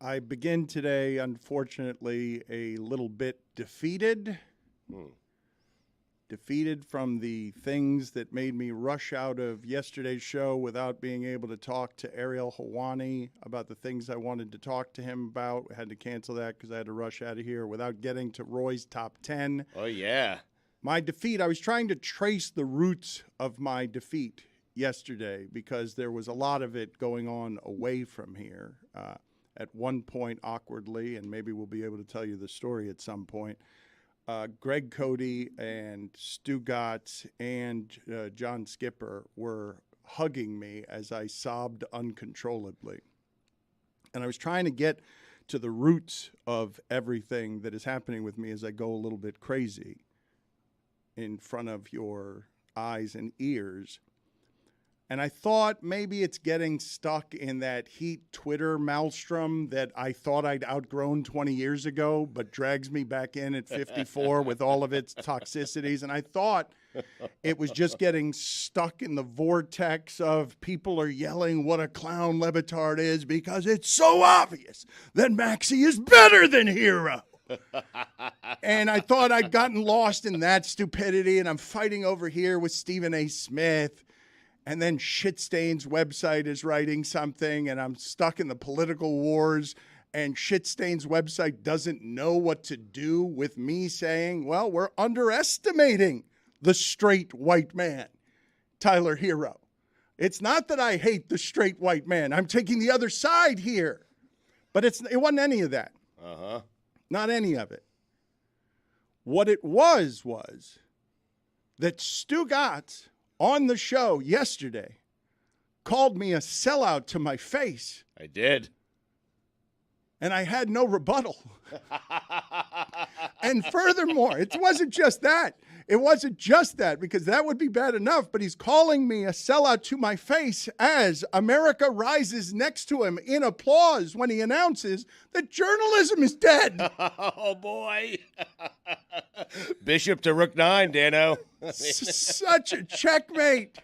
I begin today, unfortunately, a little bit defeated. Defeated from the things that made me rush out of yesterday's show without being able to talk to Ariel Hawani about the things I wanted to talk to him about. I had to cancel that because I had to rush out of here without getting to Roy's top 10. Oh, yeah. My defeat, I was trying to trace the roots of my defeat yesterday because there was a lot of it going on away from here. At one point, awkwardly, and maybe we'll be able to tell you the story at some point, Greg Cody and Stugotz and John Skipper were hugging me as I sobbed uncontrollably. And I was trying to get to the roots of everything that is happening with me as I go a little bit crazy in front of your eyes and ears. And I thought maybe it's getting stuck in that Heat Twitter maelstrom that I thought I'd outgrown 20 years ago, but drags me back in at 54 with all of its toxicities. And I thought it was just getting stuck in the vortex of people are yelling what a clown Le Batard is because it's so obvious that Maxey is better than Hero. And I thought I'd gotten lost in that stupidity, and I'm fighting over here with Stephen A. Smith. And then Shitstain's website is writing something, and I'm stuck in the political wars, and Shitstain's website doesn't know what to do with me saying, well, we're underestimating the straight white man, Tyler Hero. It's not that I hate the straight white man. I'm taking the other side here. But it wasn't any of that. Not any of it. What it was that Stugotz on the show yesterday called me a sellout to my face. I did. And I had no rebuttal. And furthermore, it wasn't just that. It wasn't just that, because that would be bad enough, but he's calling me a sellout to my face as America rises next to him in applause when he announces that journalism is dead. Oh, boy. Bishop to Rook 9, Dano. Such a checkmate.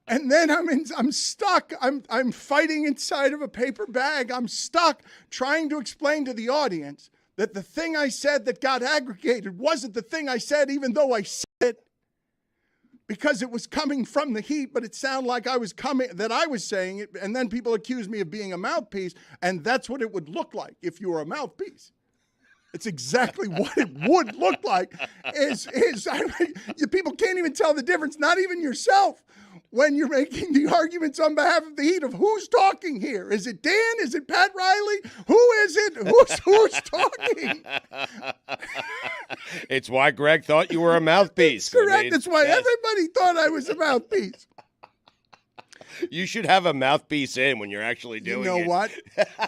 And then I'm stuck. I'm fighting inside of a paper bag. I'm stuck trying to explain to the audience that the thing I said that got aggregated wasn't the thing I said, even though I said it, because it was coming from the Heat, but it sounded like I was saying it, and then people accused me of being a mouthpiece, and that's what it would look like if you were a mouthpiece. It's exactly what it would look like. People can't even tell the difference, not even yourself, when you're making the arguments on behalf of the Heat of who's talking here. Is it Dan? Is it Pat Riley? Who is it? Who's talking? It's why Greg thought you were a mouthpiece. Correct. That's why everybody thought I was a mouthpiece. You should have a mouthpiece in when you're actually doing it. You know what?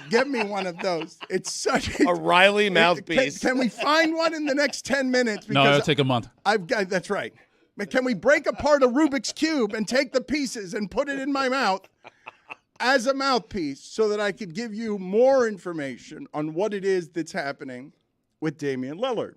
Get me one of those. It's such a Riley mouthpiece. Can we find one in the next 10 minutes? No, it'll take a month. That's right. But can we break apart a Rubik's Cube and take the pieces and put it in my mouth as a mouthpiece so that I could give you more information on what it is that's happening with Damian Lillard?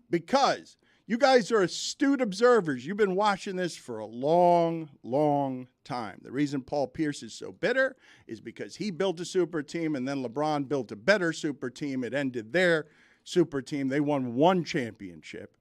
Because you guys are astute observers. You've been watching this for a long, long time. The reason Paul Pierce is so bitter is because he built a super team and then LeBron built a better super team. It ended their super team. They won one championship.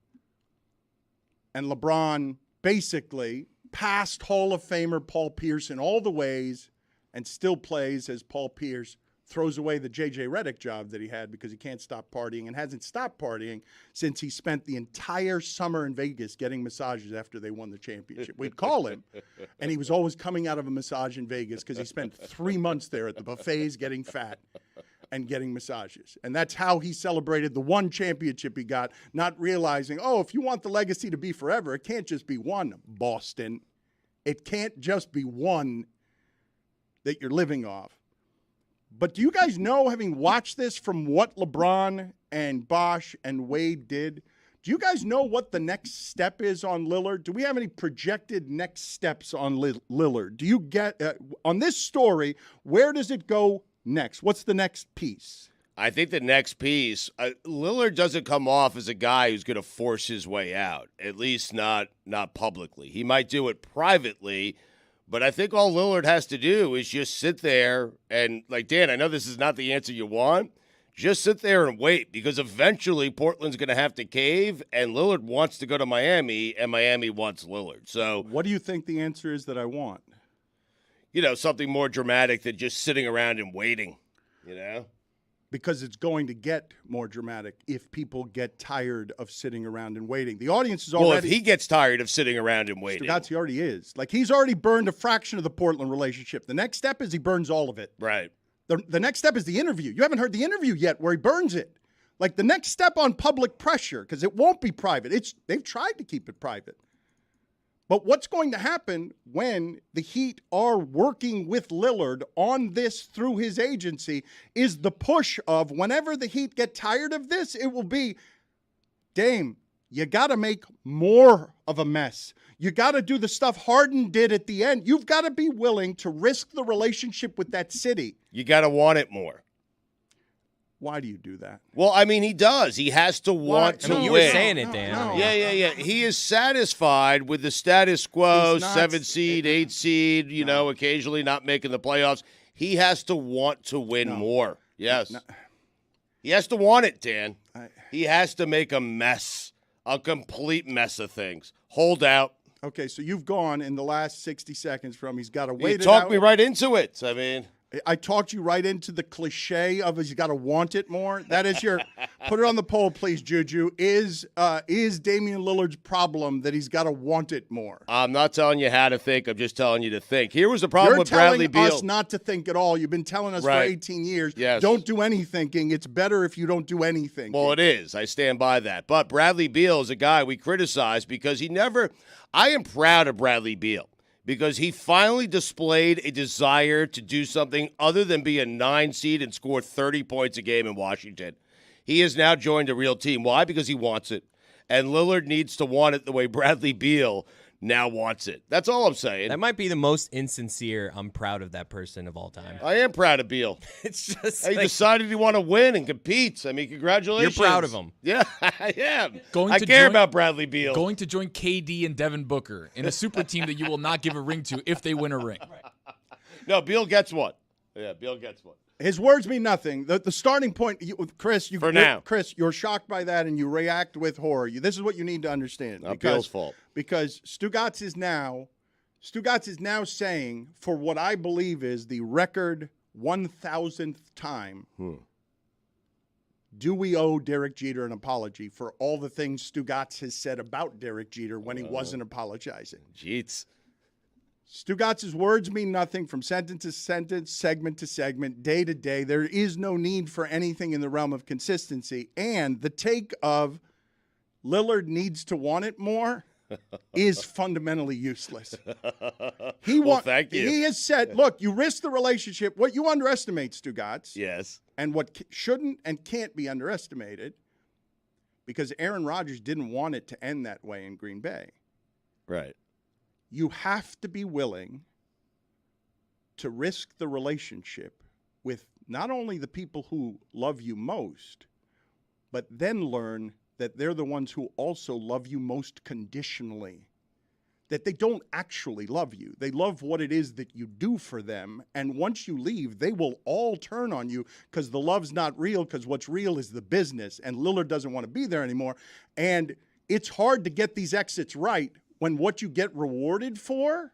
And LeBron basically passed Hall of Famer Paul Pierce in all the ways and still plays as Paul Pierce throws away the J.J. Redick job that he had because he can't stop partying and hasn't stopped partying since he spent the entire summer in Vegas getting massages after they won the championship. We'd call him, and he was always coming out of a massage in Vegas because he spent 3 months there at the buffets getting fat and getting massages. And that's how he celebrated the one championship he got, not realizing, oh, if you want the legacy to be forever, it can't just be one, Boston. It can't just be one that you're living off. But do you guys know, having watched this, from what LeBron and Bosh and Wade did, do you guys know what the next step is on Lillard? Do we have any projected next steps on Lillard? Do you get, on this story, where does it go next? What's the next piece? I think the next piece, Lillard doesn't come off as a guy who's going to force his way out, at least not publicly. He might do it privately, But I think all Lillard has to do is just sit there and, like, Dan, I know this is not the answer you want. Just sit there and wait, because eventually Portland's going to have to cave, and Lillard wants to go to Miami, and Miami wants Lillard. So, what do you think the answer is that I want? Something more dramatic than just sitting around and waiting, Because it's going to get more dramatic if people get tired of sitting around and waiting. The audience is already... Well, if he gets tired of sitting around and waiting. Stugotz, he already is. Like, he's already burned a fraction of the Portland relationship. The next step is he burns all of it. Right. The next step is the interview. You haven't heard the interview yet where he burns it. Like, the next step on public pressure, because it won't be private. They've tried to keep it private. But what's going to happen when the Heat are working with Lillard on this through his agency is the push of whenever the Heat get tired of this, it will be, Dame, you got to make more of a mess. You got to do the stuff Harden did at the end. You've got to be willing to risk the relationship with that city. You got to want it more. Why do you do that? Well, I mean, he does. He has to want to win. You were saying it, Dan. No. Yeah. He is satisfied with the status quo, 7 seed, 8 seed, occasionally not making the playoffs. He has to want to win more. Yes. No. He has to want it, Dan. He has to make a mess, a complete mess of things. Hold out. Okay, so you've gone in the last 60 seconds from he's got to wait it out. You talked me right into it. I mean, I talked you right into the cliche of he's got to want it more. That is your – put it on the poll, please, Juju. Is Damian Lillard's problem that he's got to want it more? I'm not telling you how to think. I'm just telling you to think. Here was the problem with Bradley Beal. You're telling us not to think at all. You've been telling us for 18 years. Yes. Don't do any thinking. It's better if you don't do anything. Well, it is. I stand by that. But Bradley Beal is a guy we criticize because he never – I am proud of Bradley Beal. Because he finally displayed a desire to do something other than be a 9 seed and score 30 points a game in Washington. He has now joined a real team. Why? Because he wants it. And Lillard needs to want it the way Bradley Beal now wants it. That's all I'm saying. That might be the most insincere I'm proud of that person of all time. I am proud of Beal. It's just he decided he want to win and compete. I mean, congratulations. You're proud of him. Yeah, I am. I care about Bradley Beal. Going to join KD and Devin Booker in a super team that you will not give a ring to if they win a ring. No, Beal gets one. Yeah, Beal gets one. His words mean nothing. The starting point, Chris, you're shocked by that and you react with horror. This is what you need to understand. Not Beal's fault. Because Stugotz is now saying, for what I believe is the record 1,000th time, do we owe Derek Jeter an apology for all the things Stugotz has said about Derek Jeter when he wasn't apologizing? Jeez. Stugotz's words mean nothing from sentence to sentence, segment to segment, day to day. There is no need for anything in the realm of consistency. And the take of Lillard needs to want it more is fundamentally useless. Thank you. He has said, look, you risk the relationship. What you underestimate, Stugotz. Yes. And what shouldn't and can't be underestimated, because Aaron Rodgers didn't want it to end that way in Green Bay. Right. You have to be willing to risk the relationship with not only the people who love you most, but then learn that they're the ones who also love you most conditionally. That they don't actually love you. They love what it is that you do for them. And once you leave, they will all turn on you because the love's not real, because what's real is the business. And Lillard doesn't want to be there anymore. And it's hard to get these exits right when what you get rewarded for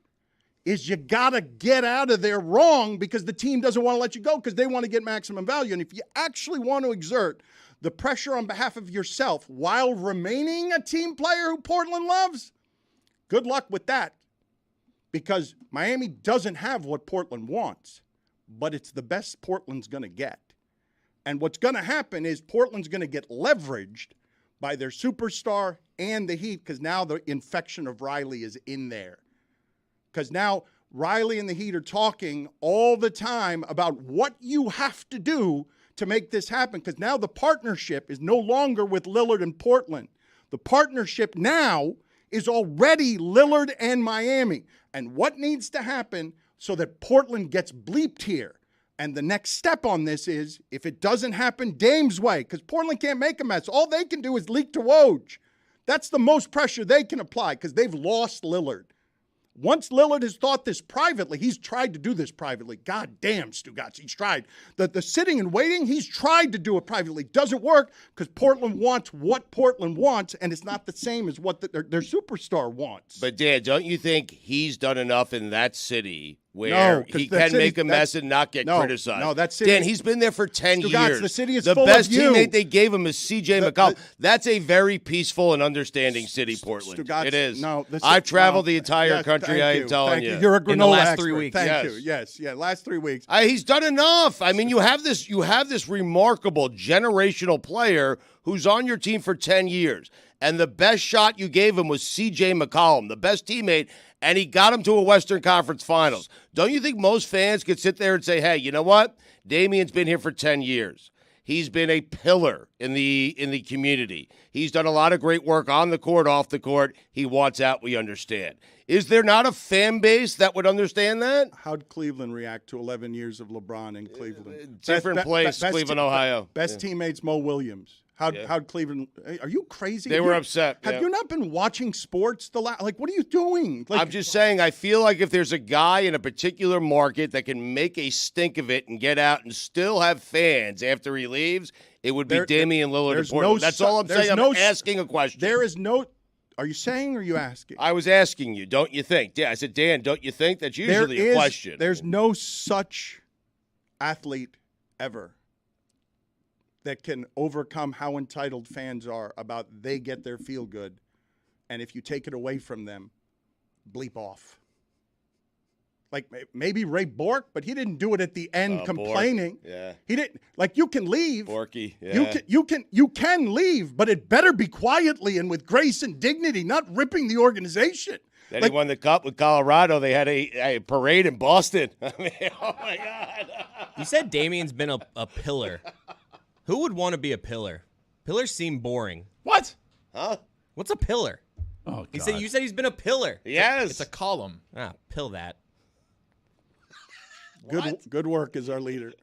is you got to get out of there wrong because the team doesn't want to let you go because they want to get maximum value. And if you actually want to exert the pressure on behalf of yourself while remaining a team player who Portland loves, good luck with that, because Miami doesn't have what Portland wants, but it's the best Portland's going to get. And what's going to happen is Portland's going to get leveraged by their superstar and the Heat, because now the infection of Riley is in there. Because now Riley and the Heat are talking all the time about what you have to do to make this happen, because now the partnership is no longer with Lillard and Portland. The partnership now is already Lillard and Miami. And what needs to happen so that Portland gets bleeped here? And the next step on this is, if it doesn't happen Dame's way, because Portland can't make a mess, all they can do is leak to Woj. That's the most pressure they can apply because they've lost Lillard. Once Lillard has thought this privately, he's tried to do this privately. God damn, Stugotz, he's tried. The sitting and waiting, he's tried to do it privately. Doesn't work because Portland wants what Portland wants, and it's not the same as what their superstar wants. But, Dan, don't you think he's done enough in that city where he can make a mess and not get criticized? No, that city. Dan, he's been there for 10 years. The city is the full best of you. teammate they gave him is C.J. McCollum. That's a very peaceful and understanding city, Portland. Stugotz, it is. No, I've traveled the entire country, I am telling you. You're a granola In the last expert. 3 weeks. Thank Yes. you. Yes, last 3 weeks. He's done enough. I mean, you have this remarkable generational player who's on your team for 10 years. And the best shot you gave him was C.J. McCollum, the best teammate, and he got him to a Western Conference Finals. Don't you think most fans could sit there and say, hey, you know what? Damian's been here for 10 years. He's been a pillar in the community. He's done a lot of great work on the court, off the court. He wants out. We understand. Is there not a fan base that would understand that? How'd Cleveland react to 11 years of LeBron in Cleveland? Different place, Cleveland, Ohio. Best teammates, Mo Williams. How'd Cleveland? Are you crazy? They were upset. Have you not been watching sports? What are you doing? I'm just saying, I feel like if there's a guy in a particular market that can make a stink of it and get out and still have fans after he leaves, it would be Damian Lillard in Portland. That's all I'm saying. I'm asking a question. There is no. Are you saying or are you asking? I was asking you, don't you think? I said, Dan, don't you think? That's usually a question. There's no such athlete ever that can overcome how entitled fans are about they get their feel good. And if you take it away from them, bleep off. Like maybe Ray Bork, but he didn't do it at the end complaining. Bork. Yeah. He didn't. Like, you can leave. Borky. Yeah. You can leave, but it better be quietly and with grace and dignity, not ripping the organization. Then he won the Cup with Colorado. They had a parade in Boston. I mean, oh my God. You said Damian's been a pillar. Who would want to be a pillar? Pillars seem boring. What? Huh? What's a pillar? Oh, God. You said he's been a pillar. Yes. It's a column. Pill that. Good work as our leader.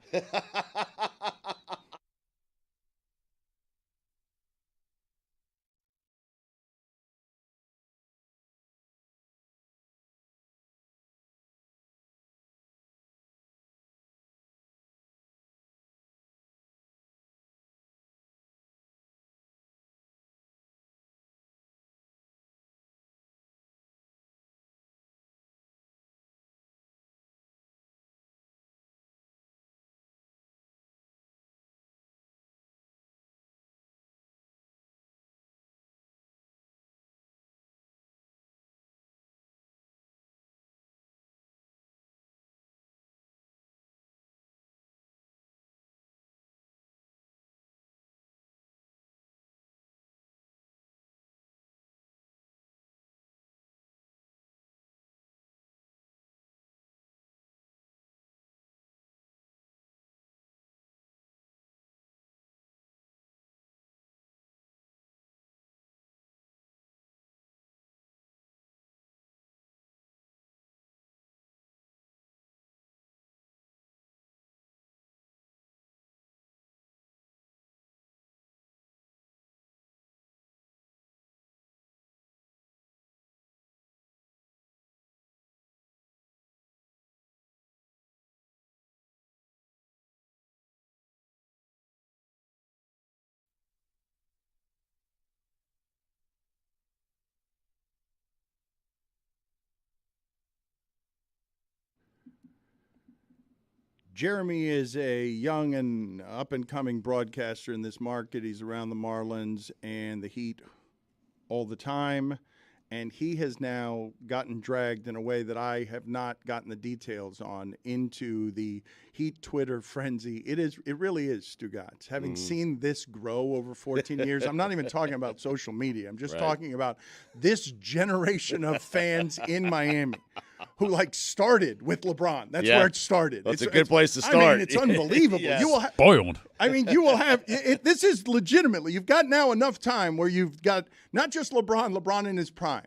Jeremy is a young and up-and-coming broadcaster in this market. He's around the Marlins and the Heat all the time, and he has now gotten dragged in a way that I have not gotten the details on into the Heat Twitter frenzy. It really is, Stugotz. Having seen this grow over 14 years, I'm not even talking about social media. I'm just talking about this generation of fans in Miami who started with LeBron. That's where it started. That's a good place to start. I mean, it's unbelievable. Yes. You will Boiled. I mean, you will have this is legitimately. You've got now enough time where you've got not just LeBron in his prime.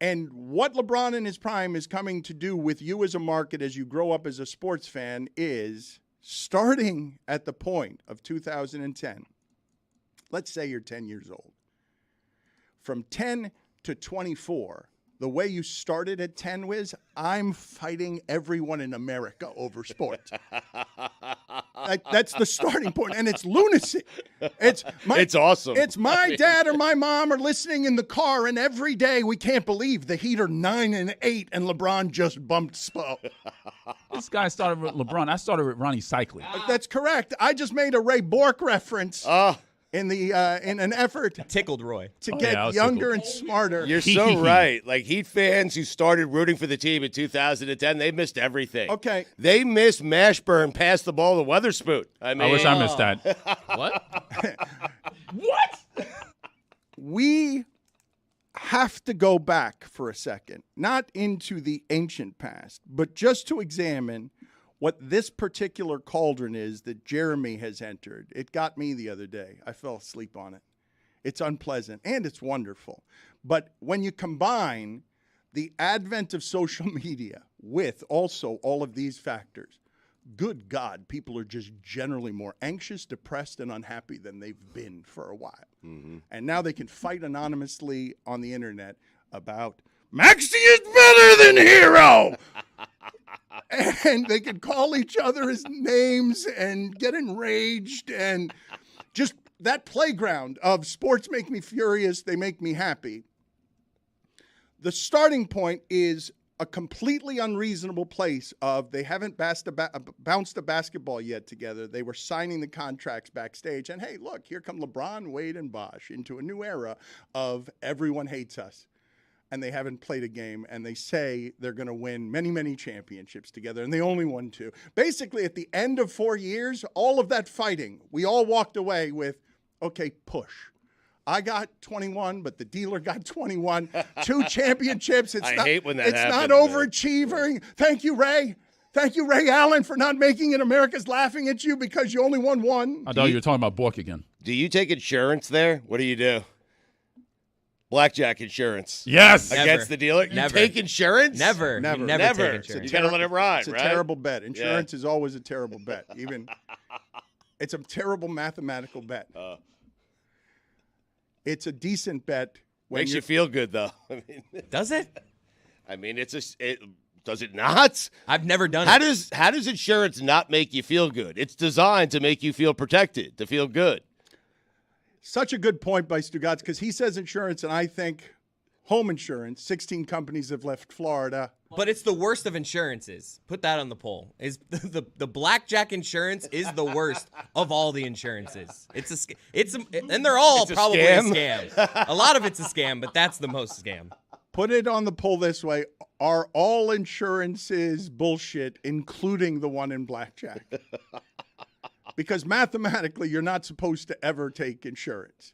And what LeBron in his prime is coming to do with you as a market as you grow up as a sports fan is starting at the point of 2010. Let's say you're 10 years old. From 10 to 24, the way you started at 10, Wiz, I'm fighting everyone in America over sports. That's the starting point, and it's lunacy. It's awesome. It's my dad or my mom are listening in the car, and every day we can't believe the Heat are 9-8, and LeBron just bumped Spo. This guy started with LeBron. I started with Ronnie Cycling. That's correct. I just made a Ray Bork reference. In an effort Tickled Roy to get younger and smarter. You're so right. Like Heat fans who started rooting for the team in 2010, they missed everything. Okay. They missed Mashburn pass the ball to Weatherspoon. I wish I missed that. What? What? We have to go back for a second, not into the ancient past, but just to examine what this particular cauldron is that Jeremy has entered. It got me the other day. I fell asleep on it. It's unpleasant, and it's wonderful. But when you combine the advent of social media with also all of these factors, good God, people are just generally more anxious, depressed, and unhappy than they've been for a while. Mm-hmm. And now they can fight anonymously on the internet about, Maxie is better than Hero! And they can call each other his names and get enraged, and just that playground of sports make me furious, they make me happy. The starting point is a completely unreasonable place of they haven't bounced a basketball yet together. They were signing the contracts backstage, and hey, look, here come LeBron, Wade, and Bosh into a new era of everyone hates us. And they haven't played a game, and they say they're going to win many, many championships together, and they only won 2. Basically, at the end of 4 years, all of that fighting, we all walked away with, okay, push. I got 21, but the dealer got 21. 2 championships. I hate when that happens. It's not overachieving. Thank you, Ray. Thank you, Ray Allen, for not making it. America's laughing at you because you only won 1. I thought you were talking about Bork again. Do you take insurance there? What do? Blackjack insurance. Yes. Against the dealer? You take insurance? Never. Never. You never take insurance. You got to let it ride, It's a right? terrible bet. Insurance is always a terrible bet. It's a terrible mathematical bet. It's a decent bet. Makes you feel good, though. Does it? I mean, does it not? I've never done it. How does insurance not make you feel good? It's designed to make you feel protected, to feel good. Such a good point by Stugotz, because he says insurance, and I think home insurance. 16 companies have left Florida. But it's the worst of insurances. Put that on the poll. Is the Blackjack insurance is the worst of all the insurances. And they're all probably a scam. A lot of it's a scam, but that's the most scam. Put it on the poll this way. Are all insurances bullshit, including the one in Blackjack? Because mathematically, you're not supposed to ever take insurance.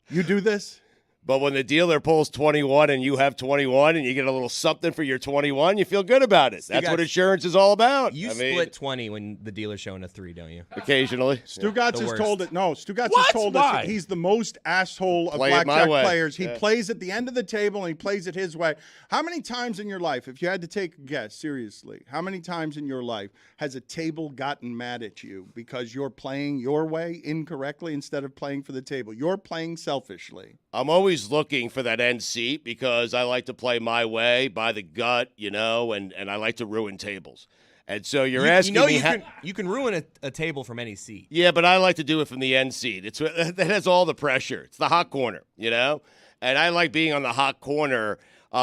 You do this? But when the dealer pulls 21 and you have 21 and you get a little something for your 21, you feel good about it. That's what insurance is all about. You split 20 when the dealer's showing a 3, don't you? Occasionally. Stugotz has told it. No, Stugotz has told us that he's the most asshole of Blackjack players. He plays at the end of the table and he plays it his way. How many times in your life, if you had to take a guess, seriously, how many times in your life has a table gotten mad at you because you're playing your way incorrectly instead of playing for the table? You're playing selfishly. I'm always looking for that end seat because I like to play my way by the gut, and I like to ruin tables. And so you're asking me you can ruin a table from any seat. Yeah, but I like to do it from the end seat. That has all the pressure. It's the hot corner, And I like being on the hot corner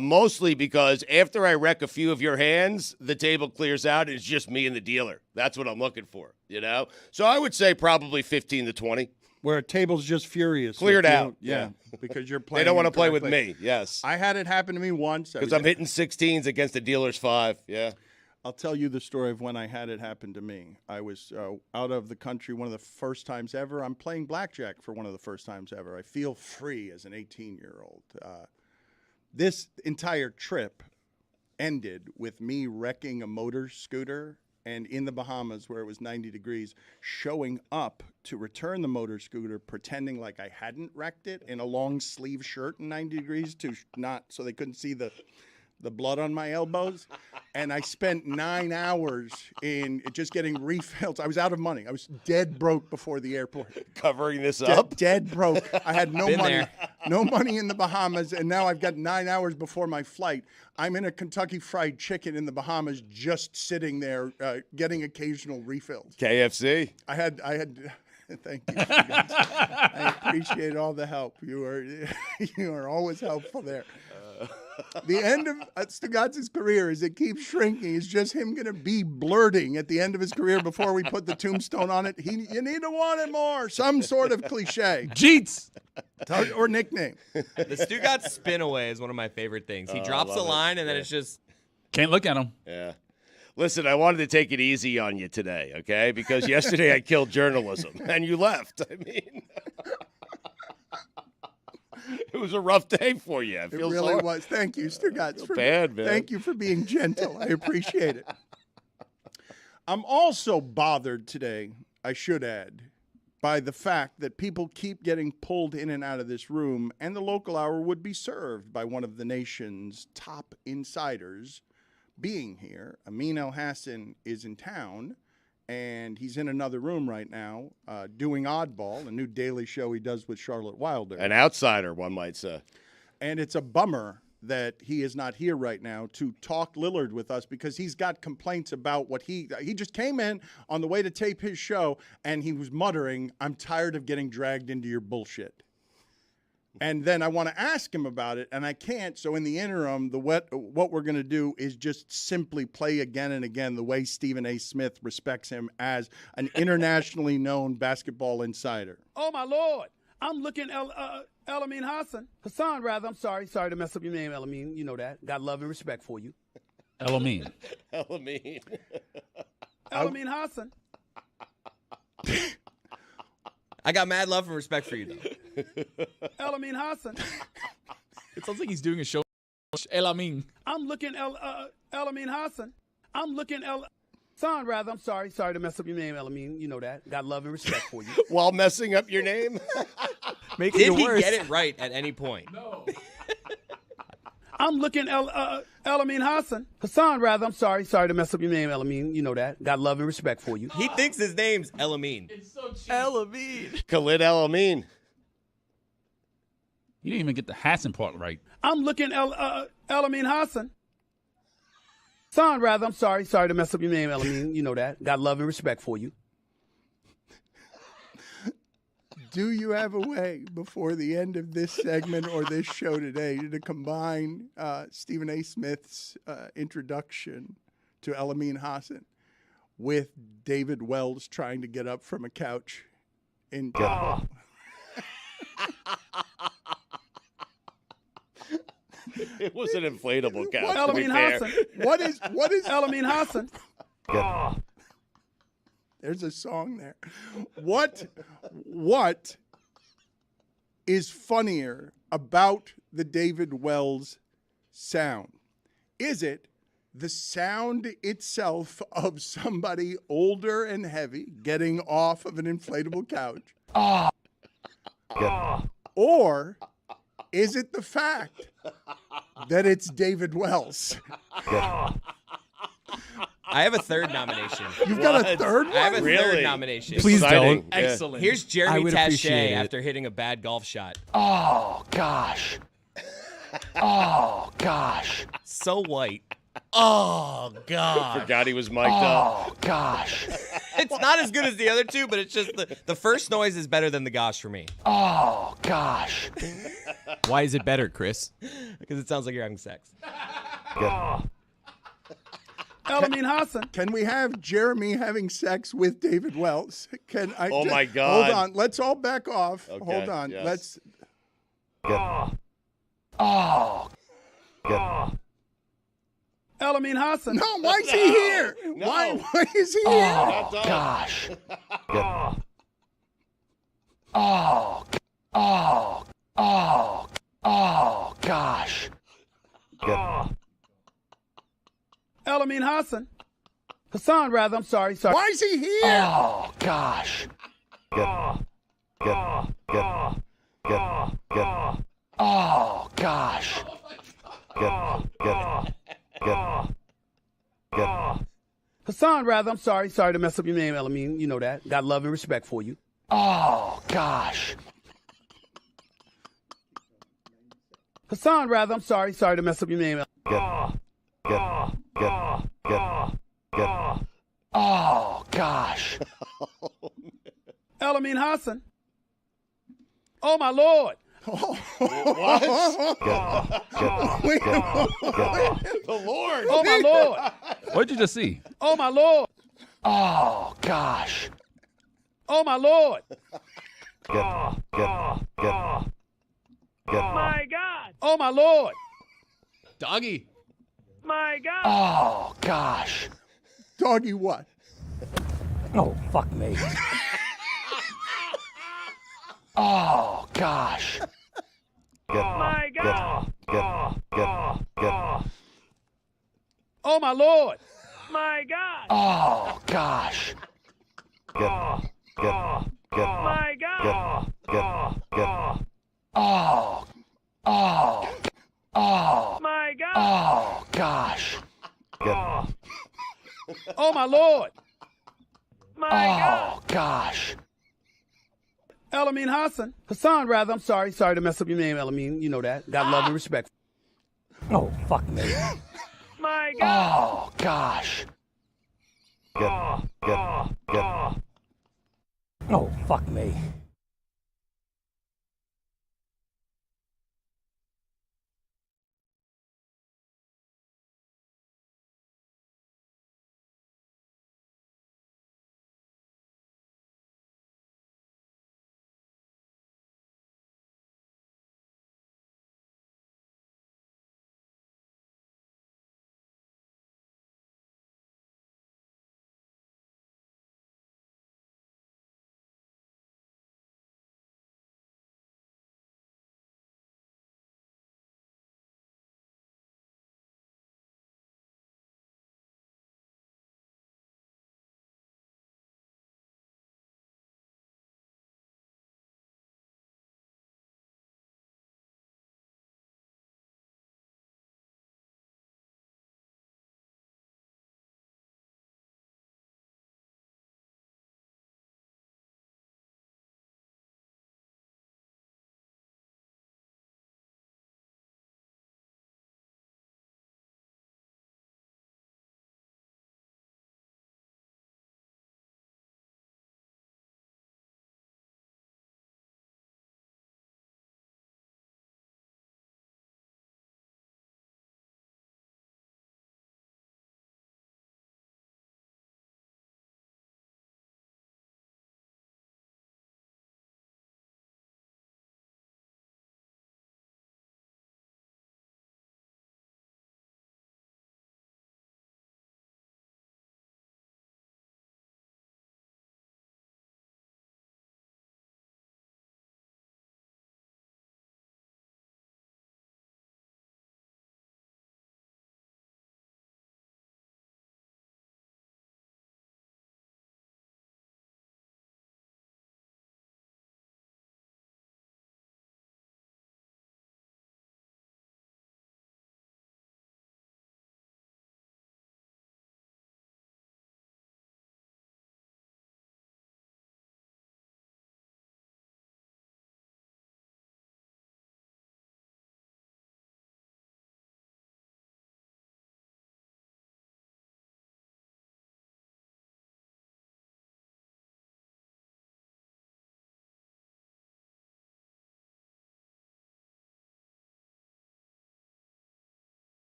mostly because after I wreck a few of your hands, the table clears out and it's just me and the dealer. That's what I'm looking for, So I would say probably 15 to 20. Where a table's just furious. Cleared out. Yeah, because you're playing. They don't want to play with me, yes. I had it happen to me once. Because I'm hitting 16s against the dealer's 5, yeah. I'll tell you the story of when I had it happen to me. I was out of the country one of the first times ever. I'm playing blackjack for one of the first times ever. I feel free as an 18-year-old. This entire trip ended with me wrecking a motor scooter and in the Bahamas where it was 90 degrees, showing up to return the motor scooter, pretending like I hadn't wrecked it in a long sleeve shirt in 90 degrees so they couldn't see the blood on my elbows. And I spent 9 hours in just getting refills. I was out of money. I was dead broke before the airport. Covering this up? Dead broke. I had no money. No money in the Bahamas, and now I've got 9 hours before my flight. I'm in a Kentucky Fried Chicken in the Bahamas, just sitting there, getting occasional refills. KFC. I had. Thank you. I appreciate all the help. You are always helpful there. The end of Stugotz's career, as it keeps shrinking, is just him going to be blurting at the end of his career before we put the tombstone on it. You need to want it more. Some sort of cliche. Jeets. Or nickname. The Stugotz spin away is one of my favorite things. He drops a line, and then it's just... Can't look at him. Yeah. Listen, I wanted to take it easy on you today, okay? Because yesterday I killed journalism, and you left. I mean... It was a rough day for you. It really was. Thank you, Stugotz. Bad, man. Thank you for being gentle. I appreciate it. I'm also bothered today, I should add, by the fact that people keep getting pulled in and out of this room, and the local hour would be served by one of the nation's top insiders being here. Amin El-Hassan is in town, and he's in another room right now doing Oddball, a new daily show he does with Charlotte Wilder. An outsider, one might say. And it's a bummer that he is not here right now to talk Lillard with us, because he's got complaints about what he just came in on the way to tape his show, and he was muttering, "I'm tired of getting dragged into your bullshit." And then I want to ask him about it, and I can't. So in the interim, what we're going to do is just simply play again and again the way Stephen A. Smith respects him as an internationally known basketball insider. Oh, my Lord. I'm looking El-Amin Hassan. Hassan, rather. I'm sorry. Sorry to mess up your name, El-Amin. You know that. Got love and respect for you. El-Amin. El-Amin. El-Amin Hassan. I got mad love and respect for you, though. El-Amin Hassan. It sounds like he's doing a show. El-Amin. I'm looking El-Amin Hassan. I'm looking Hassan, rather. I'm sorry. Sorry to mess up your name, El-Amin. You know that. Got love and respect for you. While messing up your name? Did he get it right at any point? No. I'm looking El-Amin Hassan. Hassan, rather. I'm sorry. Sorry to mess up your name, El-Amin. You know that. Got love and respect for you. He thinks his name's El-Amin. It's so cheap. El-Amin. Khalid El-Amin. You didn't even get the Hassan part right. I'm looking El-Amin Hassan. Hassan, rather. I'm sorry. Sorry to mess up your name, El-Amin. You know that. Got love and respect for you. Do you have a way before the end of this segment or this show today to combine Stephen A. Smith's introduction to El-Amin Hassan with David Wells trying to get up from a couch in It was an inflatable couch. El-Amin Hassan. What is El-Amin Hassan. There's a song there. What is funnier about the David Wells sound? Is it the sound itself of somebody older and heavy getting off of an inflatable couch? Or is it the fact that it's David Wells? I have a third nomination. You've got a third one? I have a Really? third nomination. Please Exciting. don't. Yeah. Excellent. Here's I Jeremy would appreciate Taché it. after hitting a bad golf shot. Oh, gosh. Oh, gosh. So white. Oh, God. Forgot he was mic'd up. Oh, gosh. It's not as good as the other two, but it's just the first noise is better than the gosh for me. Oh, gosh. Why is it better, Chris? Because it sounds like you're having sex. El-Amin Hassan. Can we have Jeremy having sex with David Wells? Oh, my God. Hold on. Let's all back off. Okay, Hold on. yes. Let's. El-Amin Hassan. No, why is he here? No. Why is he here? Not done. Gosh. Oh, oh, oh, oh, gosh. El-Amin Hassan. Hassan, rather. I'm sorry. Sorry. Why is he here? Oh, gosh. Oh, gosh. Hassan, rather. I'm sorry. Sorry to mess up your name, El-Amin. You know that. Got love and respect for you. Oh, gosh. Hassan, rather. I'm sorry. Sorry to mess up your name. Oh, gosh. Elamin Hassan. Oh, my Lord. What? The Lord. Oh, my Lord. What did you just see? Oh, my Lord. Oh, gosh. Oh, my Lord. My God. Oh, my Lord. Doggy. My God. Oh, gosh. Doggy what? Oh, fuck me. Oh, gosh. My God. Oh, my Lord. My God. Oh, gosh. My God. Oh, My God. oh, gosh. Oh, my Lord. My Oh, gosh. Elamin Hassan. Hassan, rather. I'm sorry. Sorry to mess up your name, Elamin. You know that. Got love and respect. Oh, fuck me. My God. Oh, gosh. Oh, fuck me.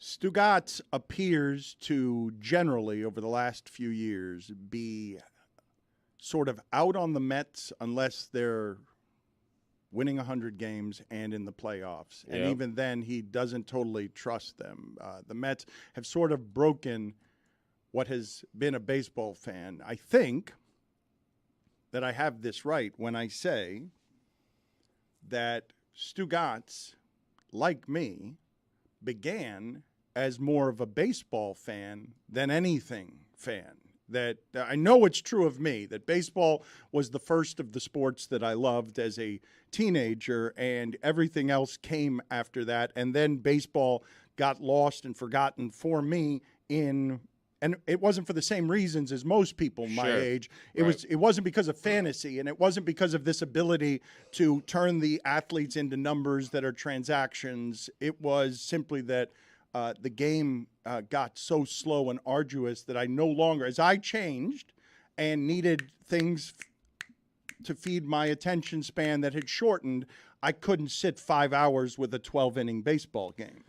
Stugotz appears to generally, over the last few years, be sort of out on the Mets unless they're winning 100 games and in the playoffs. And even then, he doesn't totally trust them. The Mets have sort of broken what has been a baseball fan. I think that I have this right when I say that Stugotz, like me, began as more of a baseball fan than anything fan. That I know it's true of me, that baseball was the first of the sports that I loved as a teenager, and everything else came after that. And then baseball got lost and forgotten for me and it wasn't for the same reasons as most people my age. It wasn't because of fantasy, and it wasn't because of this ability to turn the athletes into numbers that are transactions. It was simply that the game got so slow and arduous that I no longer, as I changed and needed things to feed my attention span that had shortened, I couldn't sit 5 hours with a 12-inning baseball game.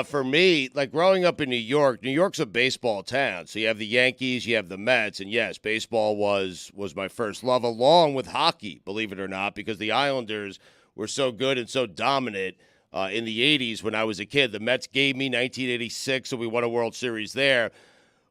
For me, like growing up in New York's a baseball town. So you have the Yankees, you have the Mets, and yes, baseball was my first love, along with hockey, believe it or not, because the Islanders were so good and so dominant in the 80s when I was a kid. The Mets gave me 1986, so we won a World Series there.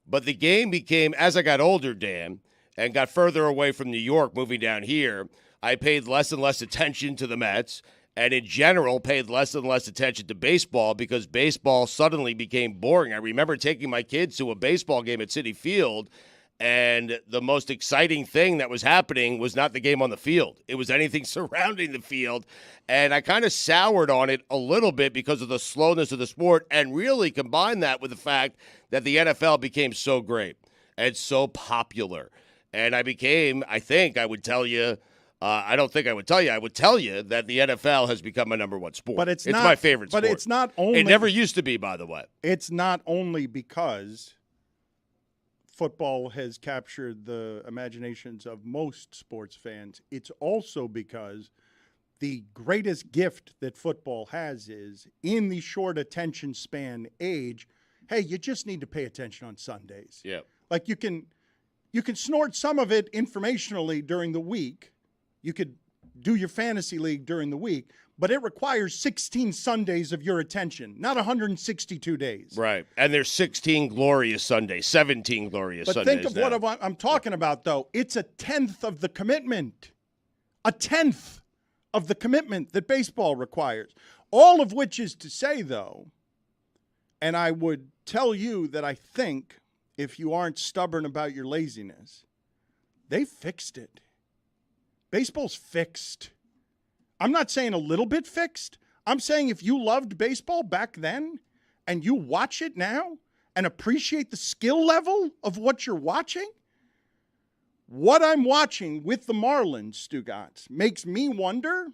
But the game became, as I got older, Dan, and got further away from New York, moving down here, I paid less and less attention to the Mets, and in general paid less and less attention to baseball because baseball suddenly became boring. I remember taking my kids to a baseball game at Citi Field, and the most exciting thing that was happening was not the game on the field. It was anything surrounding the field, and I kind of soured on it a little bit because of the slowness of the sport, and really combined that with the fact that the NFL became so great and so popular. And I think I would tell you, I don't think I would tell you. I would tell you that the NFL has become my number one sport. But it's not my favorite sport. But it's not only. It never used to be, by the way. It's not only because football has captured the imaginations of most sports fans. It's also because the greatest gift that football has is, in the short attention span age, hey, you just need to pay attention on Sundays. Yeah. Like you can snort some of it informationally during the week. You could do your fantasy league during the week, but it requires 16 Sundays of your attention, not 162 days. Right. And there's 16 glorious Sundays, 17 glorious But Sundays. But think of what I'm talking about, though. It's a tenth of the commitment. A tenth of the commitment that baseball requires. All of which is to say, though, and I would tell you that I think, if you aren't stubborn about your laziness, they fixed it. Baseball's fixed. I'm not saying a little bit fixed. I'm saying if you loved baseball back then and you watch it now and appreciate the skill level of what you're watching, what I'm watching with the Marlins, Stugotz, makes me wonder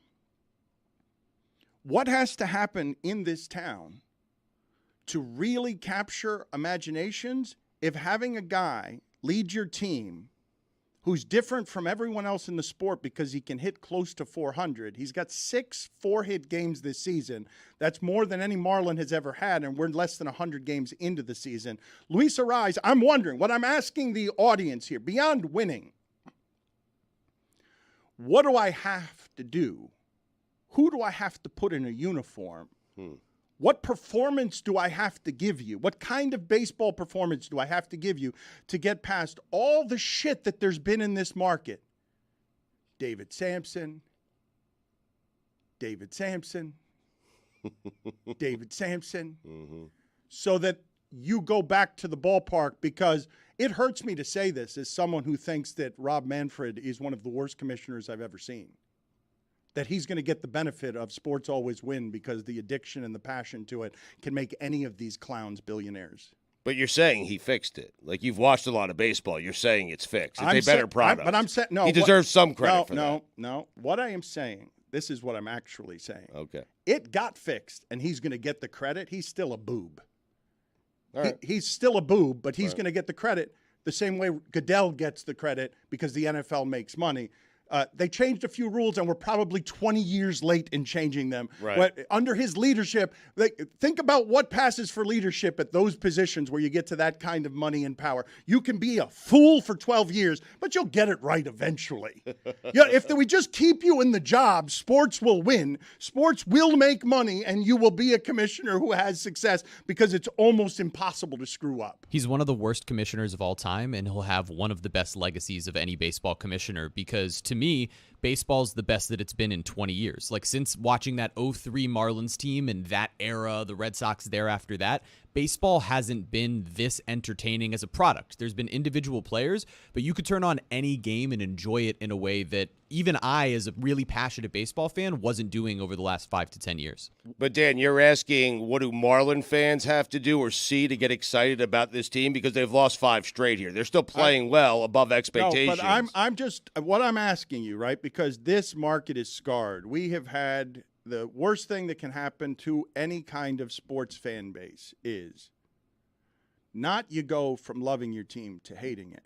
what has to happen in this town to really capture imaginations if having a guy lead your team who's different from everyone else in the sport because he can hit close to 400. He's got 6 4-hit games this season. That's more than any Marlin has ever had, and we're less than 100 games into the season. Luis Arraez, I'm wondering, what I'm asking the audience here, beyond winning, what do I have to do? Who do I have to put in a uniform? What performance do I have to give you? What kind of baseball performance do I have to give you to get past all the shit that there's been in this market? David Sampson, so that you go back to the ballpark, because it hurts me to say this as someone who thinks that Rob Manfred is one of the worst commissioners I've ever seen. That he's going to get the benefit of sports always win because the addiction and the passion to it can make any of these clowns billionaires. But you're saying he fixed it. Like, you've watched a lot of baseball. You're saying it's fixed. It's a better product. But I'm saying, no. He deserves some credit for that. No. What I am saying, this is what I'm actually saying. Okay. It got fixed, and he's going to get the credit. He's still a boob. All right. He's still a boob, but he's going to get the credit the same way Goodell gets the credit because the NFL makes money. They changed a few rules, and we're probably 20 years late in changing them. Right. Under his leadership, think about what passes for leadership at those positions where you get to that kind of money and power. You can be a fool for 12 years, but you'll get it right eventually. If we just keep you in the job, sports will win. Sports will make money, and you will be a commissioner who has success because it's almost impossible to screw up. He's one of the worst commissioners of all time, and he'll have one of the best legacies of any baseball commissioner because, to me, baseball's the best that it's been in 20 years. Like, since watching that 03 Marlins team and that era, the Red Sox thereafter that, baseball hasn't been this entertaining as a product. There's been individual players, but you could turn on any game and enjoy it in a way that even I, as a really passionate baseball fan, wasn't doing over the last 5 to 10 years. But, Dan, you're asking what do Marlin fans have to do or see to get excited about this team? Because they've lost 5 straight here. They're still playing well above expectations. No, but I'm just – what I'm asking you, right, because this market is scarred. We have had – the worst thing that can happen to any kind of sports fan base is not you go from loving your team to hating it.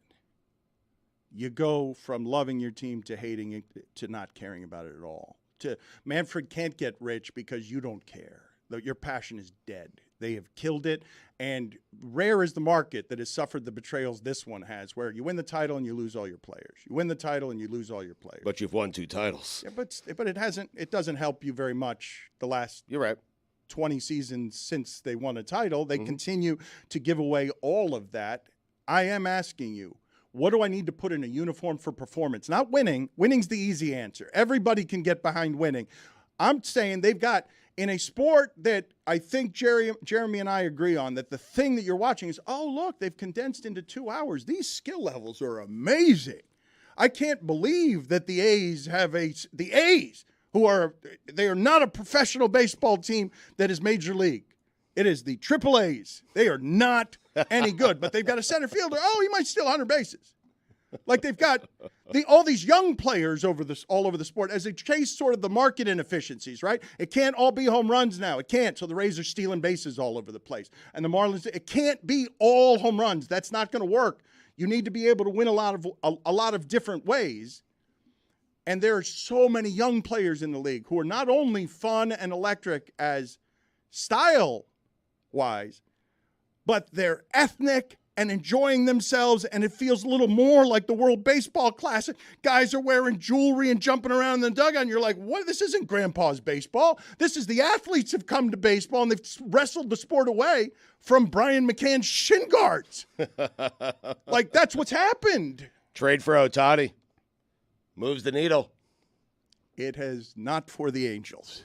You go from loving your team to hating it to not caring about it at all. To Manfred can't get rich because you don't care. Your passion is dead. They have killed it, and rare is the market that has suffered the betrayals this one has, where you win the title and you lose all your players. You win the title and you lose all your players. But you've won 2 titles. Yeah, but it hasn't. It doesn't help you very much. The last You're right. 20 seasons since they won a title, they continue to give away all of that. I am asking you, what do I need to put in a uniform for performance? Not winning. Winning's the easy answer. Everybody can get behind winning. I'm saying they've got, in a sport that I think Jeremy and I agree on, that the thing that you're watching is, oh, look, they've condensed into 2 hours. These skill levels are amazing. I can't believe that the A's the A's, they are not a professional baseball team that is major league. It is the Triple A's. They are not any good, but they've got a center fielder. Oh, he might steal 100 bases. Like they've got all these young players all over the sport as they chase sort of the market inefficiencies, right? It can't all be home runs now. It can't. So the Rays are stealing bases all over the place. And the Marlins, it can't be all home runs. That's not going to work. You need to be able to win a lot of different ways. And there are so many young players in the league who are not only fun and electric as style-wise, but they're ethnic and enjoying themselves, and it feels a little more like the World Baseball Classic. Guys are wearing jewelry and jumping around in the dugout, and you're like, what? This isn't Grandpa's baseball. This is the athletes have come to baseball, and they've wrestled the sport away from Brian McCann's shin guards. Like, that's what's happened. Trade for Ohtani. Moves the needle. It has not for the Angels.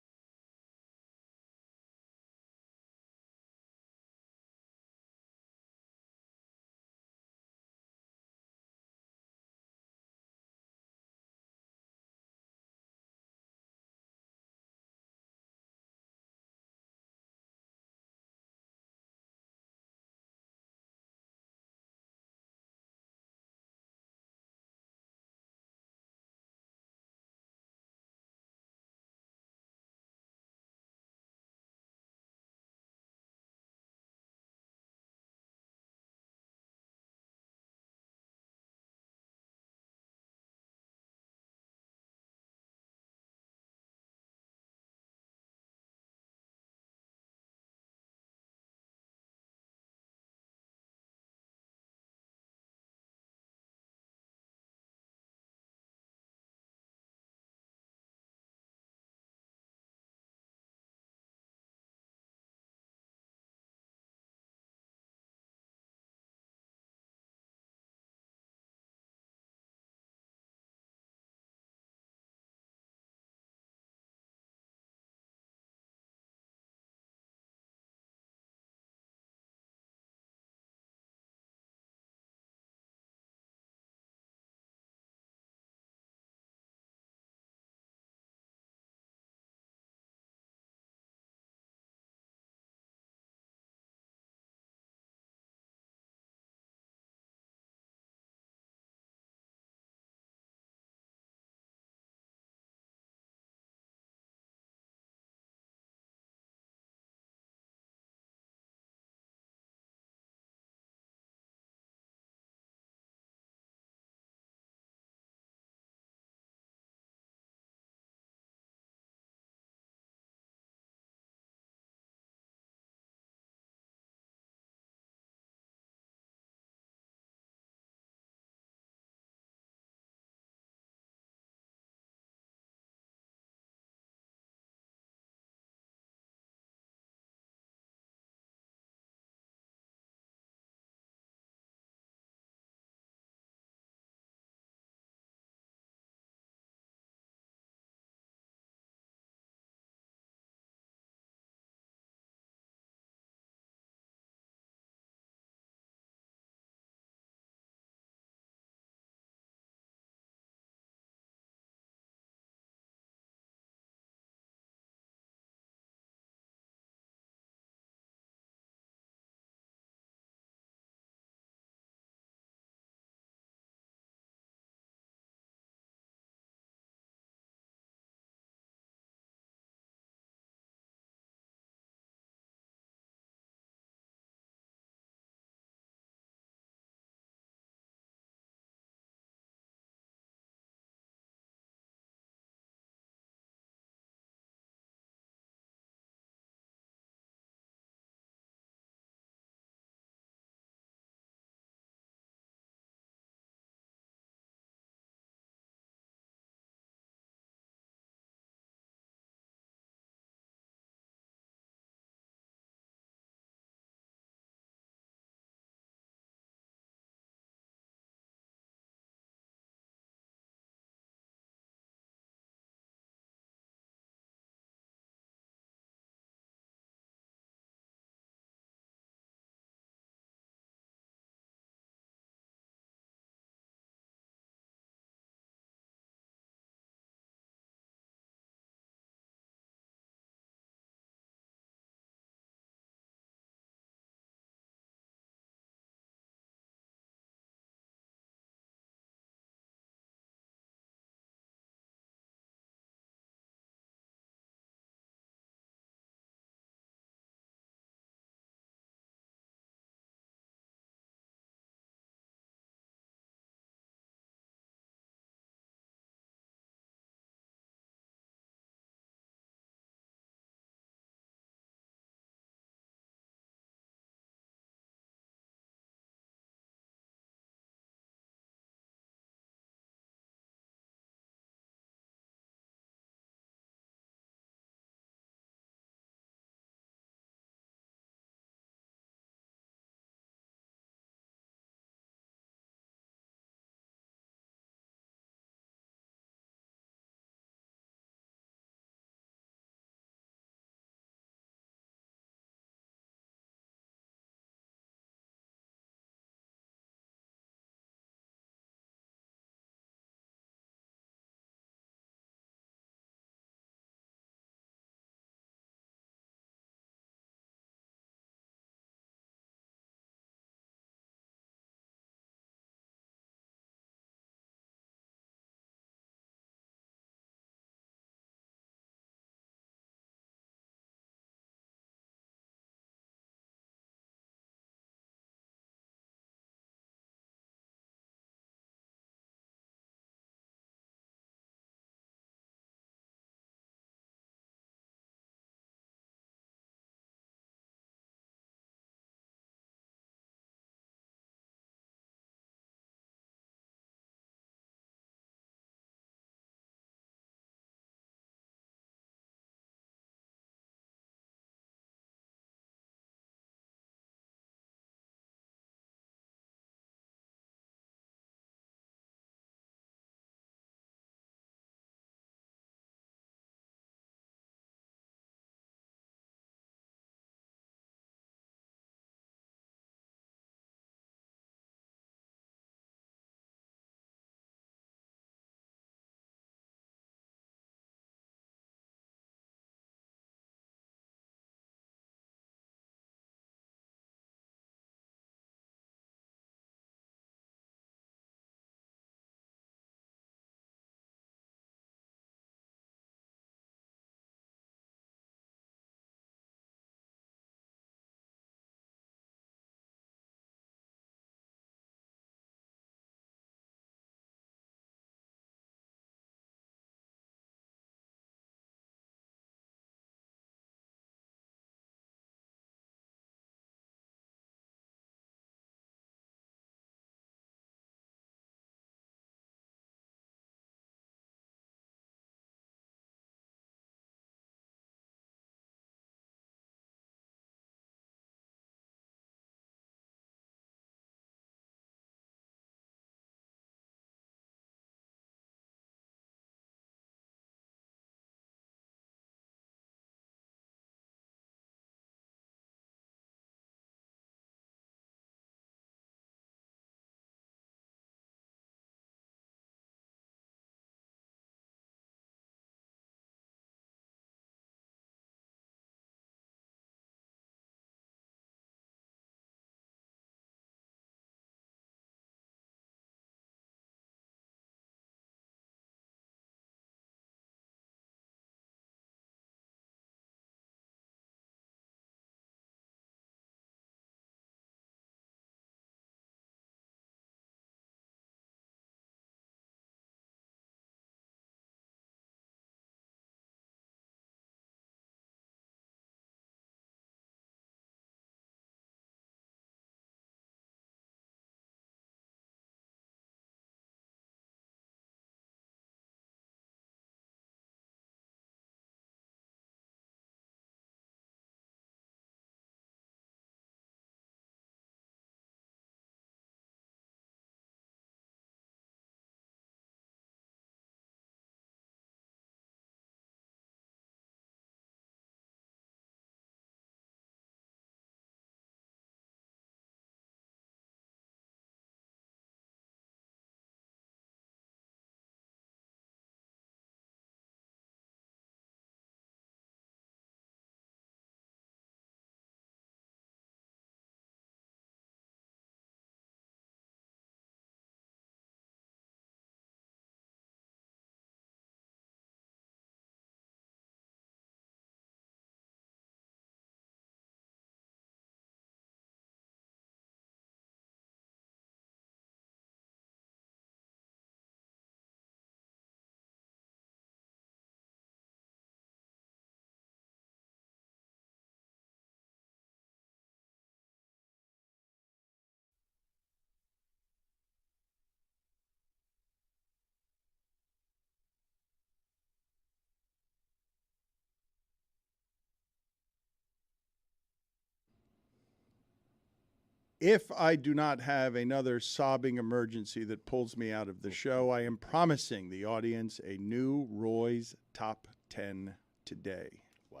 If I do not have another sobbing emergency that pulls me out of the show, I am promising the audience a new Roy's Top 10 today. Wow.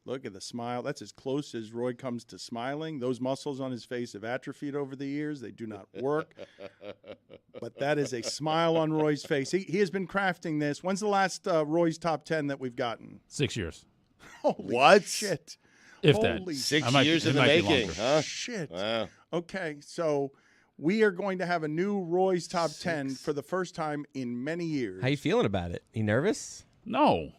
Look at the smile. That's as close as Roy comes to smiling. Those muscles on his face have atrophied over the years. They do not work. But that is a smile on Roy's face. He has been crafting this. When's the last Roy's Top 10 that we've gotten? 6 years. Holy What? shit. If Holy that. 6 might- years it in the might be making, longer. huh? Shit. Wow. Okay, so we are going to have a new Roy's Top 10 for the first time in many years. How you feeling about it? You nervous? No.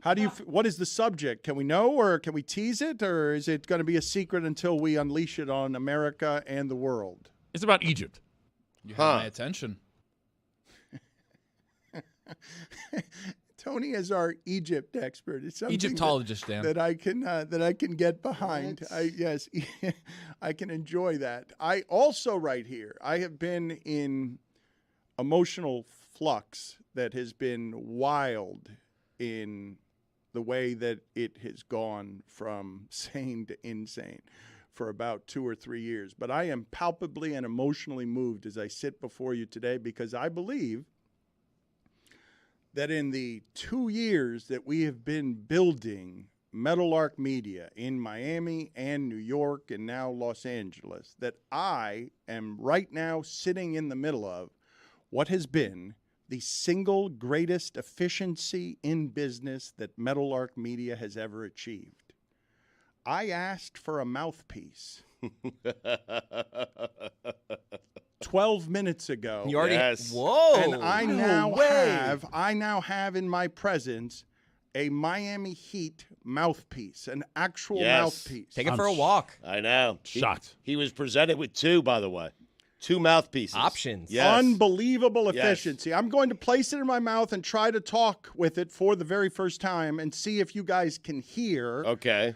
How do you? What is the subject? Can we know, or can we tease it, or is it going to be a secret until we unleash it on America and the world? It's about Egypt. You Huh. have my attention. Tony is our Egypt expert. It's something Egyptologist, Dan. that I can get behind. Yes, I can enjoy that. I also right here. I have been in emotional flux that has been wild in the way that it has gone from sane to insane for about 2 or 3 years. But I am palpably and emotionally moved as I sit before you today because I believe that in the 2 years that we have been building Meadowlark Media in Miami and New York and now Los Angeles, that I am right now sitting in the middle of what has been the single greatest efficiency in business that Meadowlark Media has ever achieved. I asked for a mouthpiece 12 minutes ago. You already. Yes. Whoa. And I now have in my presence a Miami Heat mouthpiece, an actual Yes. mouthpiece. Take it I'm for a walk. I know. Shocked. He was presented with 2, by the way. 2 mouthpieces. Options. Yes. Unbelievable Yes. efficiency. I'm going to place it in my mouth and try to talk with it for the very first time and see if you guys can hear Okay.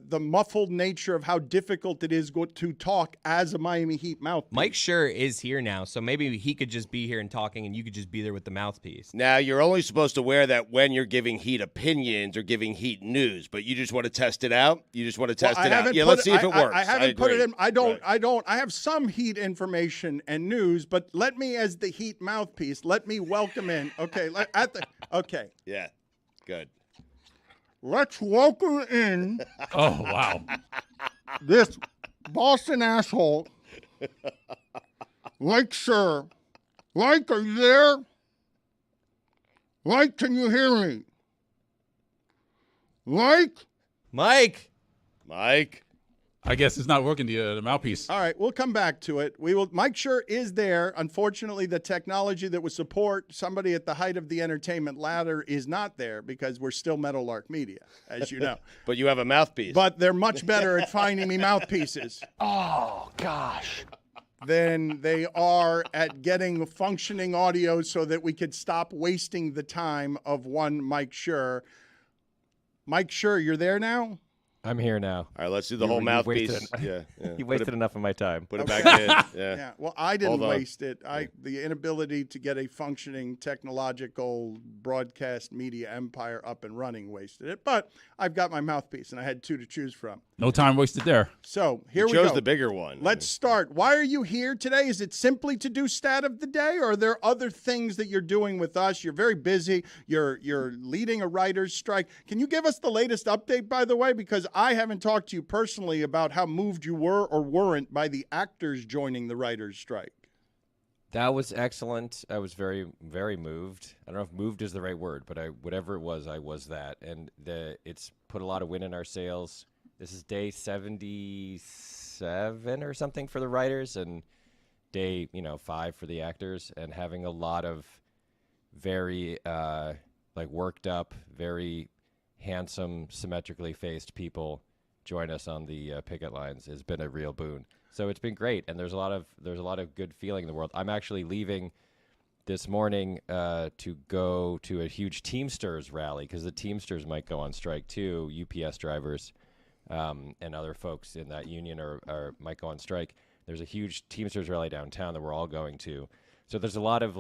the muffled nature of how difficult it is to talk as a Miami Heat mouthpiece. Mike Schur is here now, so maybe he could just be here and talking, and you could just be there with the mouthpiece. Now, you're only supposed to wear that when you're giving Heat opinions or giving Heat news, but you just want to test it out? You just want to test it out? Yeah, let's see if it works. I haven't put it in. I don't. Right. I have some Heat information and news, but let me, as the Heat mouthpiece, let me welcome in. Okay, okay. Yeah, good. Let's welcome in Oh, wow. this Boston asshole, Mike Schur. Mike, are you there? Mike, can you hear me? Mike? Mike. I guess it's not working, the mouthpiece. All right, we'll come back to it. We will. Mike Schur is there. Unfortunately, the technology that would support somebody at the height of the entertainment ladder is not there because we're still Meadowlark Media, as you know. But you have a mouthpiece. But they're much better at finding me mouthpieces Oh, gosh. than they are at getting functioning audio so that we could stop wasting the time of one Mike Schur. Mike Schur, you're there now? I'm here now. All right, let's do the whole mouthpiece. wasted Yeah. You wasted enough of my time. Put it back in. Yeah. Yeah. Well, I didn't Hold on. waste it. The inability to get a functioning technological broadcast media empire up and running wasted it. But I've got my mouthpiece, and I had 2 to choose from. No time wasted there. So here You we chose go. the bigger one. Let's start. Why are you here today? Is it simply to do stat of the day, or are there other things that you're doing with us? You're very busy. You're leading a writer's strike. Can you give us the latest update, by the way? Because I haven't talked to you personally about how moved you were or weren't by the actors joining the writer's strike. That was excellent. I was very, very moved. I don't know if moved is the right word, but whatever it was, I was that. And it's put a lot of wind in our sails. This is day 77 or something for the writers, and day 5 for the actors. And having a lot of very worked up, very handsome, symmetrically faced people join us on the picket lines has been a real boon. So it's been great, and there's a lot of good feeling in the world. I'm actually leaving this morning to go to a huge Teamsters rally because the Teamsters might go on strike too. UPS drivers and other folks in that union might go on strike. There's a huge Teamsters rally downtown that we're all going to. So there's a lot of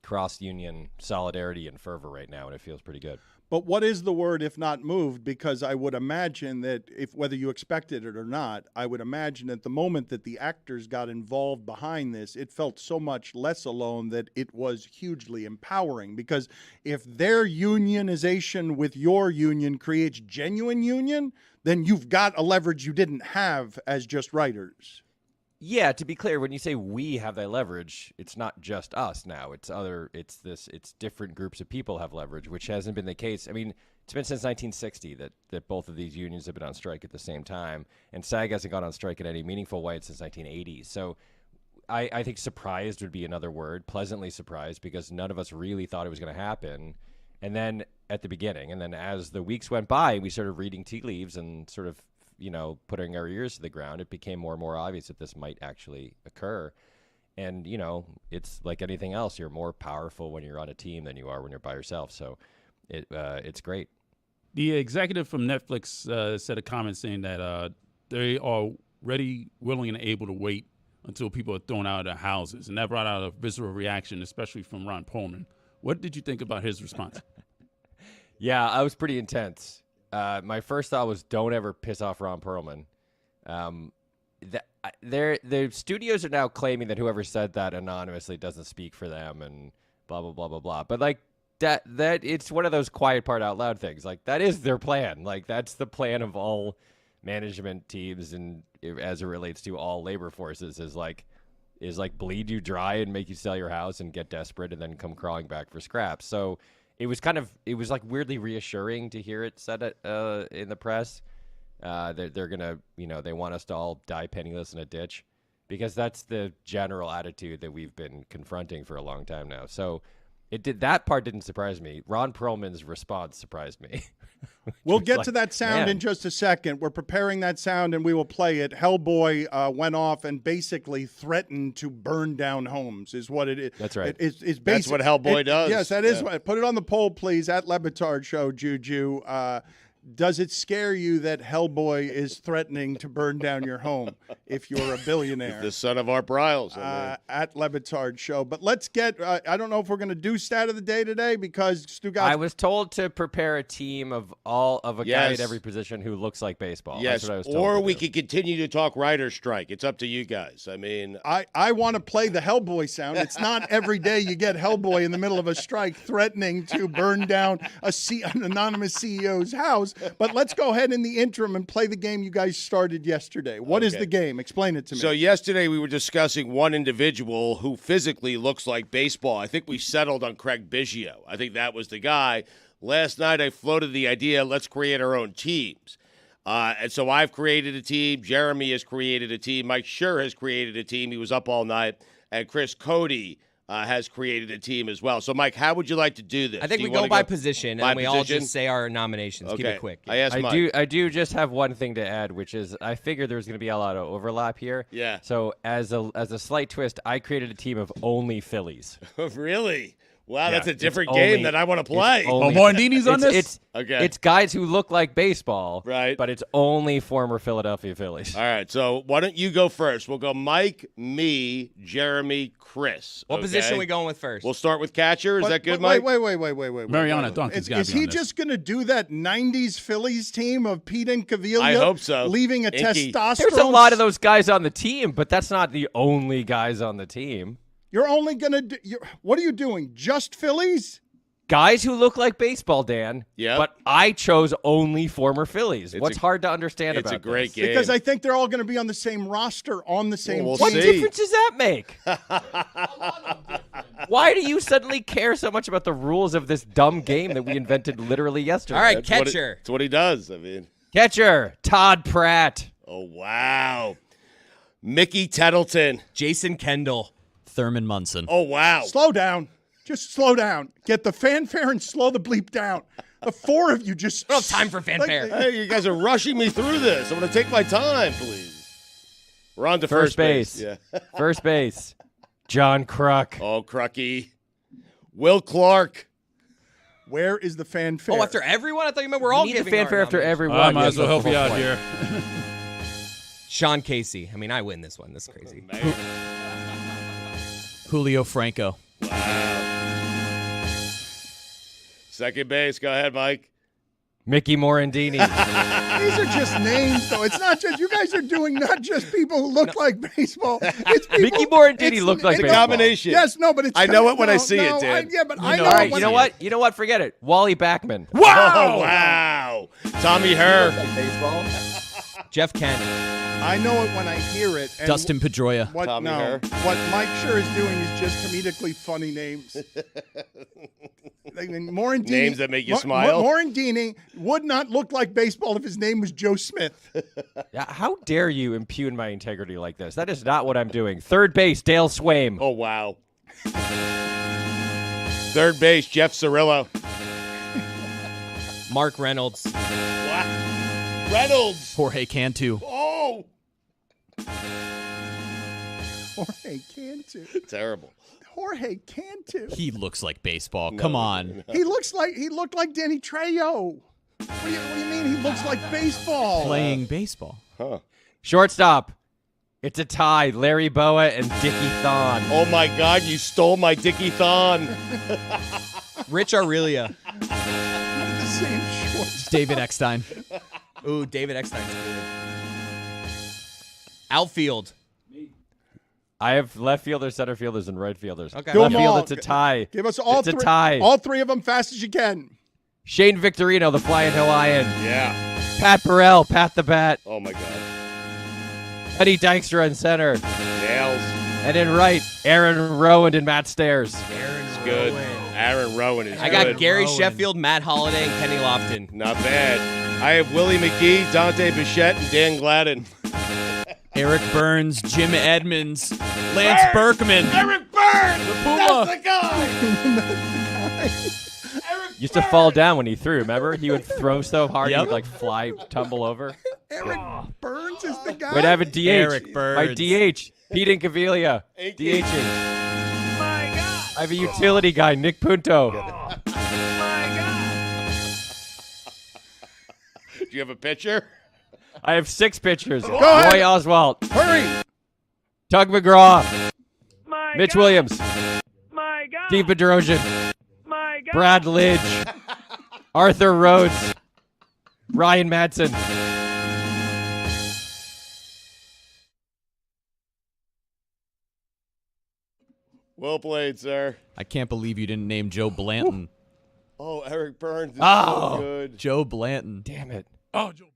cross-union solidarity and fervor right now, and it feels pretty good. But what is the word if not moved? Because I would imagine that whether you expected it or not, I would imagine at the moment that the actors got involved behind this, it felt so much less alone that it was hugely empowering. Because if their unionization with your union creates genuine union, then you've got a leverage you didn't have as just writers. Yeah, to be clear, when you say we have that leverage, it's not just us now. It's different groups of people have leverage, which hasn't been the case. I mean, it's been since 1960 that both of these unions have been on strike at the same time, and SAG hasn't gone on strike in any meaningful way since 1980. So I think surprised would be another word, pleasantly surprised, because none of us really thought it was going to happen. And then at the beginning, and then as the weeks went by, we started reading tea leaves and sort of putting our ears to the ground, it became more and more obvious that this might actually occur. And, it's like anything else. You're more powerful when you're on a team than you are when you're by yourself. So it's great. The executive from Netflix said a comment saying that they are ready, willing, and able to wait until people are thrown out of their houses. And that brought out a visceral reaction, especially from Ron Perlman. What did you think about his response? Yeah, I was pretty intense. My first thought was, don't ever piss off Ron Perlman. The studios are now claiming that whoever said that anonymously doesn't speak for them and blah, blah, blah, blah, blah. But, like, that it's one of those quiet part out loud things. Like, that is their plan. Like, that's the plan of all management teams and as it relates to all labor forces is like bleed you dry and make you sell your house and get desperate and then come crawling back for scraps. So it was like weirdly reassuring to hear it said in the press. They're gonna, they want us to all die penniless in a ditch, because that's the general attitude that we've been confronting for a long time now. So that part didn't surprise me. Ron Perlman's response surprised me. We'll get to that sound in just a second. We're preparing that sound, and we will play it. Hellboy went off and basically threatened to burn down homes, is what it is. That's right. That's what Hellboy does. Yes, that is. Put it on the poll, please, at Le Batard Show, Juju. Does it scare you that Hellboy is threatening to burn down your home if you're a billionaire? The son of Art Briles. At Le Batard Show. But let's get, I don't know if we're going to do stat of the day today, because Stugotz. I was told to prepare a team of a guy at every position who looks like baseball. Yes, that's what I was told or to we do. could continue to talk writer's strike. It's up to you guys. I mean, I want to play the Hellboy sound. It's not every day you get Hellboy in the middle of a strike threatening to burn down an anonymous CEO's house. But let's go ahead in the interim and play the game you guys started yesterday. What is the game? Explain it to me. So yesterday we were discussing one individual who physically looks like baseball. I think we settled on Craig Biggio. I think that was the guy. Last night I floated the idea, let's create our own teams. And so I've created a team. Jeremy has created a team. Mike Schur has created a team. He was up all night. And Chris Cody has created a team as well. So, Mike, how would you like to do this? I think we go by position, and we all just say our nominations. Okay. Keep it quick. I asked Mike. I do just have one thing to add, which is I figured there was going to be a lot of overlap here. Yeah. So as a slight twist, I created a team of only Phillies. Really? Wow, Yeah, that's a it's different only- game that I want to play. it's only- Morandini's on this? It's guys who look like baseball, Right. but it's only former Philadelphia Phillies. All right, so why don't you go first? We'll go Mike, me, Jeremy, Chris. What position are we going with first? We'll start with catcher. Is that good, wait, Mike? Wait. Mariana Duncan's got to Is be he on this. just going to do that 90s Phillies team of Pete Incaviglia? I hope so. Leaving a Inky. testosterone. There's a lot of those guys on the team, but that's not the only guys on the team. You're only going to do. What are you doing? Just Phillies? Guys who look like baseball, Dan. Yeah. But I chose only former Phillies. It's What's hard to understand about It's a great this? game. Because I think they're all going to be on the same roster on the same We'll team. What see. difference does that make? Why do you suddenly care so much about the rules of this dumb game that we invented literally yesterday? All right, That's what catcher. That's what he does. I mean, Catcher, Todd Pratt. oh, wow. Mickey Tettleton. Jason Kendall. Thurman Munson. Oh, wow. Slow down. Just slow down. Get the fanfare and slow the bleep down. The four of you just. We don't have time for fanfare. Hey, you guys are rushing me through this. I'm going to take my time, please. We're on to first base. Yeah. First base, John Kruk. Oh, Crucky. Will Clark. Where is the fanfare? Oh, after everyone? I thought you meant we're all We need the giving our fanfare after nominations. everyone. I might as gets well a help you out point. here. Sean Casey. I mean, I win this one. This is crazy. Julio Franco. Second base. Go ahead, Mike. Mickey Morandini. These are just names, though. It's not just, you guys are doing not just people who look like baseball. It's people, Mickey Morandini looked like It's a baseball. combination. Yes, no, but it's. I know it when I see it, Dan. Yeah, but I know All right, it when you know what? You know what? Forget it. Wally Backman. Wow! Wow! Tommy Herr. Baseball. Jeff Kent. I know it when I hear it. And Dustin Pedroia. What, Tommy no, Herr. what Mike Schur is doing is just comedically funny names. I mean, Morandini, Names that make you smile? Morandini would not look like baseball if his name was Joe Smith. Yeah, how dare you impugn my integrity like this? That is not what I'm doing. Third base, Dale Swaim. Oh, wow. Third base, Jeff Cirillo. Mark Reynolds. Wow. Reynolds. Jorge Cantu. Oh, Jorge Cantu. terrible. Jorge Cantu. He looks like baseball. Come on. He looked like Danny Trejo. What do you mean he looks like baseball? Playing baseball. Huh. Shortstop. It's a tie. Larry Boa and Dickie Thon. Oh, my God. You stole my Dickie Thon. Rich Aurelia. The same shorts. David Eckstein. Ooh, David Eckstein's good. Outfield. I have left fielders, center fielders, and right fielders. Okay. Do Left them field, all. it's a tie. Give us all It's three. a tie. All three of them fast as you can. Shane Victorino, the Flying Hawaiian. Yeah. Pat Burrell, Pat the Bat. Oh, my God. Eddie Dykstra in center. Nails. And in right, Aaron Rowan and Matt Stairs. Aaron's Good. Aaron Rowan is I got good. Gary Rowan. Sheffield, Matt Holliday, and Kenny Lofton. Not bad. I have Willie McGee, Dante Bichette, and Dan Gladden. Eric Burns, Jim Edmonds, Lance Berkman. Eric Burns! The Puma. That's the guy! Used to fall down when he threw, remember? He would throw so hard Yep. he'd like fly, tumble over. Eric Burns is the guy. Wait, I have a DH. Eric Burns. My DH, Pete Incaviglia. Inky. DHing. I have a utility guy, Nick Punto. Do you have a pitcher? I have 6 pitchers. Go ahead. Roy Oswalt, Hurry. Tug McGraw, Mitch Williams, Steve Bedrosian, Brad Lidge, Arthur Rhodes, Ryan Madsen. Well played, sir. I can't believe you didn't name Joe Blanton. Oh, Eric Burns is Oh, so good. Joe Blanton. Damn it. Oh, Joe.